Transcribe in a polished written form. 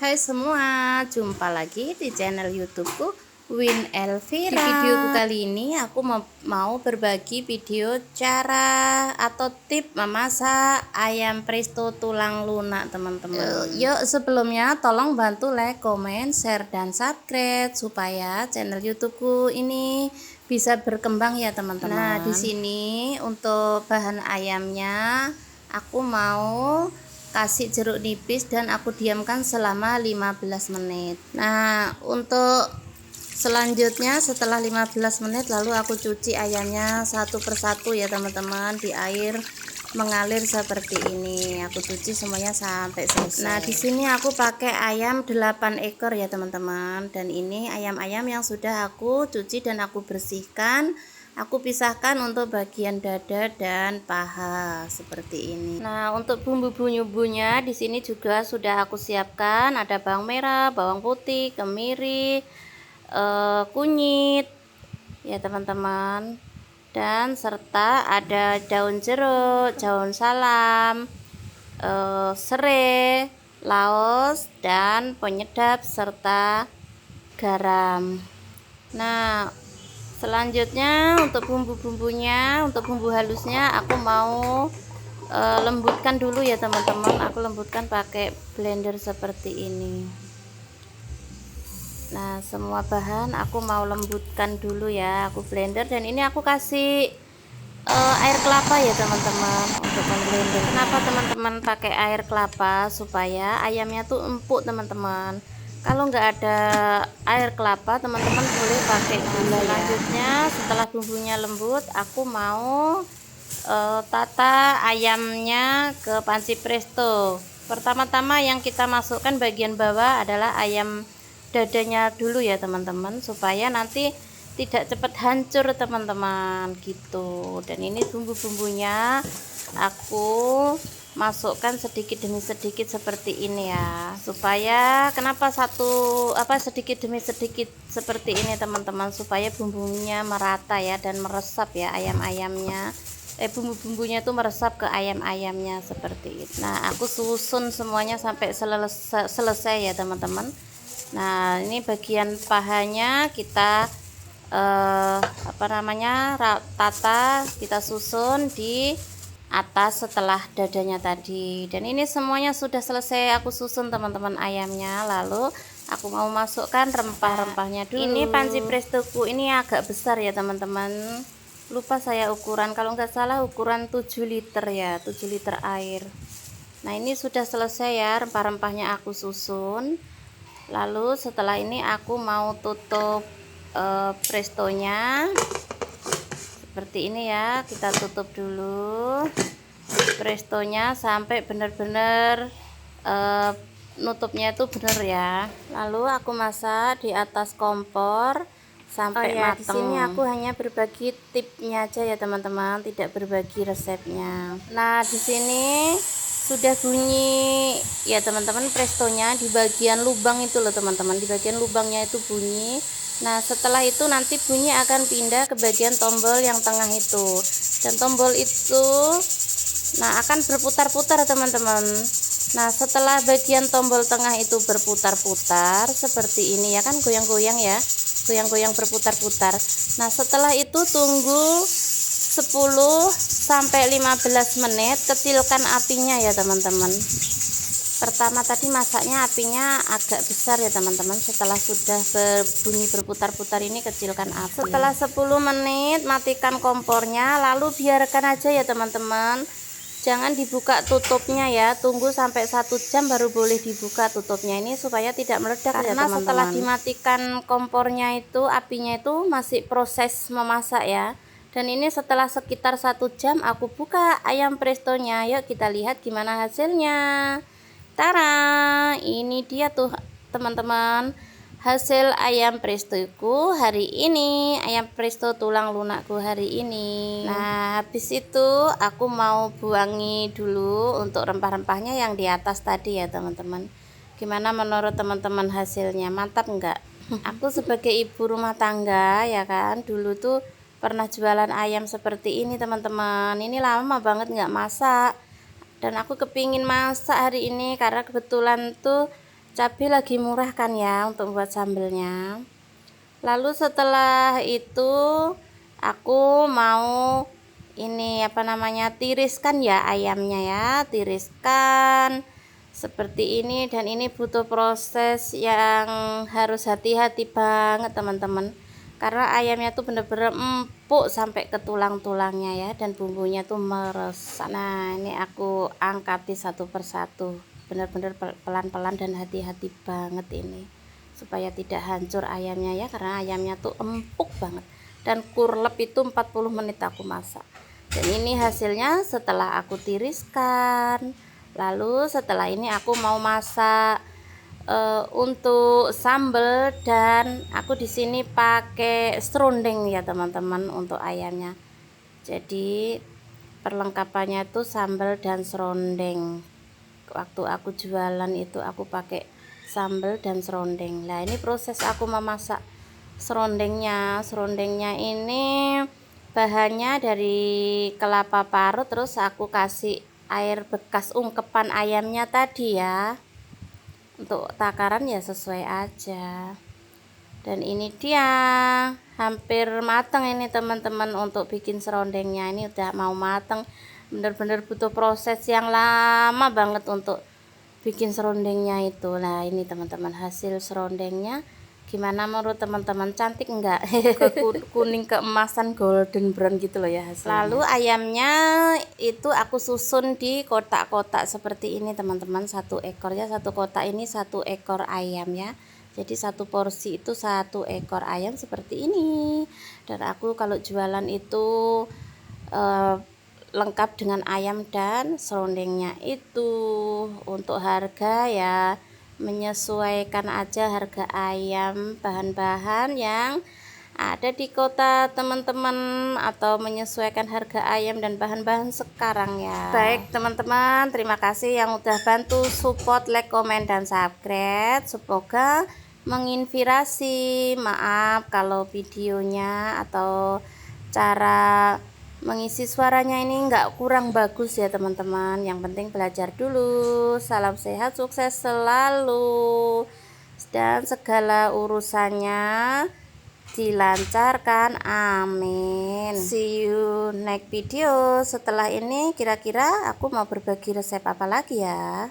Hai semua, jumpa lagi di channel YouTubeku Win Elvira. Di videoku kali ini aku mau berbagi video cara atau tip memasak ayam presto tulang lunak teman-teman. Yuk sebelumnya tolong bantu like, komen, share, dan subscribe supaya channel YouTubeku ini bisa berkembang ya teman-teman. Nah di sini untuk bahan ayamnya aku mau kasih jeruk nipis dan aku diamkan selama 15 menit. Nah untuk selanjutnya setelah 15 menit lalu aku cuci ayamnya satu persatu ya teman-teman, di air mengalir seperti ini. Aku cuci semuanya sampai selesai. Nah di sini aku pakai ayam 8 ekor ya teman-teman, dan ini ayam-ayam yang sudah aku cuci dan aku bersihkan. Aku pisahkan untuk bagian dada dan paha seperti ini. Nah, untuk bumbu-bumbunya di sini juga sudah aku siapkan. Ada bawang merah, bawang putih, kemiri, kunyit, ya teman-teman. Dan serta ada daun jeruk, daun salam, serai, laos, dan penyedap serta garam. Nah, selanjutnya untuk bumbu-bumbunya, untuk bumbu halusnya aku mau lembutkan dulu ya teman-teman. Aku lembutkan pakai blender seperti ini. Nah semua bahan aku mau lembutkan dulu ya, aku blender. Dan ini aku kasih air kelapa ya teman-teman untuk blender. Kenapa teman-teman pakai air kelapa? Supaya ayamnya tuh empuk teman-teman. Kalau nggak ada air kelapa teman-teman boleh pakai gula. Selanjutnya setelah bumbunya lembut aku mau tata ayamnya ke panci presto. Pertama-tama yang kita masukkan bagian bawah adalah ayam dadanya dulu ya teman-teman, supaya nanti tidak cepat hancur teman-teman gitu. Dan ini bumbu-bumbunya aku masukkan sedikit demi sedikit seperti ini ya, supaya kenapa sedikit demi sedikit seperti ini teman-teman, supaya bumbunya merata ya dan meresap ya ayam-ayamnya, bumbu-bumbunya itu meresap ke ayam-ayamnya seperti itu. Nah aku susun semuanya sampai selesai ya teman-teman. Nah ini bagian pahanya kita tata, kita susun di atas setelah dadanya tadi. Dan ini semuanya sudah selesai aku susun teman-teman ayamnya. Lalu aku mau masukkan rempah-rempahnya dulu. Ini panci prestoku ini agak besar ya teman-teman, lupa saya ukuran, kalau nggak salah ukuran 7 liter ya, 7 liter air. Nah ini sudah selesai ya, rempah-rempahnya aku susun. Lalu setelah ini aku mau tutup prestonya seperti ini ya. Kita tutup dulu prestonya sampai benar-benar nutupnya itu benar ya. Lalu aku masak di atas kompor sampai matang. Di sini aku hanya berbagi tipnya aja ya teman-teman, tidak berbagi resepnya. Nah di sini sudah bunyi ya teman-teman, prestonya di bagian lubang itu loh teman-teman, di bagian lubangnya itu bunyi. Nah setelah itu nanti bunyi akan pindah ke bagian tombol yang tengah itu, dan tombol itu akan berputar-putar teman-teman. Nah setelah bagian tombol tengah itu berputar-putar seperti ini ya kan, goyang-goyang ya, goyang-goyang berputar-putar. Nah setelah itu tunggu 10 sampai 15 menit, kecilkan apinya ya teman-teman. Pertama tadi masaknya apinya agak besar ya teman-teman, setelah sudah berbunyi berputar-putar ini kecilkan api. Setelah 10 menit matikan kompornya, lalu biarkan aja ya teman-teman, jangan dibuka tutupnya ya, tunggu sampai 1 jam baru boleh dibuka tutupnya ini supaya tidak meledak ya teman-teman. Karena setelah dimatikan kompornya itu apinya itu masih proses memasak ya. Dan ini setelah sekitar 1 jam aku buka ayam prestonya. Yuk kita lihat gimana hasilnya. Tara, ini dia tuh teman-teman hasil ayam prestoku hari ini, ayam presto tulang lunakku hari ini. Nah habis itu aku mau buangi dulu untuk rempah-rempahnya yang di atas tadi ya teman-teman. Gimana menurut teman-teman hasilnya, mantap enggak? Aku sebagai ibu rumah tangga ya kan, dulu tuh pernah jualan ayam seperti ini teman-teman. Ini lama banget nggak masak, dan aku kepingin masak hari ini karena kebetulan tuh cabai lagi murah kan ya untuk buat sambelnya. Lalu setelah itu aku mau ini tiriskan ya ayamnya ya, tiriskan seperti ini. Dan ini butuh proses yang harus hati-hati banget teman-teman, karena ayamnya tuh bener-bener empuk sampai ke tulang-tulangnya ya, dan bumbunya tuh meresap. Nah ini aku angkati satu persatu, bener-bener pelan-pelan dan hati-hati banget ini supaya tidak hancur ayamnya ya, karena ayamnya tuh empuk banget. Dan kurlep itu 40 menit aku masak. Dan ini hasilnya setelah aku tiriskan. Lalu setelah ini aku mau masak untuk sambal, dan aku di sini pakai serundeng ya teman-teman untuk ayamnya. Jadi perlengkapannya itu sambal dan serundeng. Waktu aku jualan itu aku pakai sambal dan serundeng. Nah ini proses aku memasak serundengnya. Serundengnya ini bahannya dari kelapa parut, terus aku kasih air bekas ungkepan ayamnya tadi ya. Untuk takaran ya sesuai aja. Dan ini dia hampir matang ini teman-teman untuk bikin serundengnya. Ini udah mau matang, bener-bener butuh proses yang lama banget untuk bikin serundengnya itu. Nah ini teman-teman hasil serundengnya. Gimana menurut teman-teman, cantik enggak? Kuning keemasan golden brown gitu loh ya hasilnya. Lalu ayamnya itu aku susun di kotak-kotak seperti ini teman-teman. Satu ekor ya, satu kotak ini satu ekor ayam ya. Jadi satu porsi itu satu ekor ayam seperti ini. Dan aku kalau jualan itu lengkap dengan ayam dan serundengnya itu. Untuk harga ya menyesuaikan aja harga ayam, bahan-bahan yang ada di kota teman-teman, atau menyesuaikan harga ayam dan bahan-bahan sekarang ya. Baik teman-teman, terima kasih yang udah bantu support, like, komen, dan subscribe. Semoga menginspirasi. Maaf kalau videonya atau cara mengisi suaranya ini nggak kurang bagus ya teman-teman. Yang penting belajar dulu. Salam sehat, sukses selalu, dan segala urusannya dilancarkan, amin. See you next video. Setelah ini kira-kira aku mau berbagi resep apa lagi ya.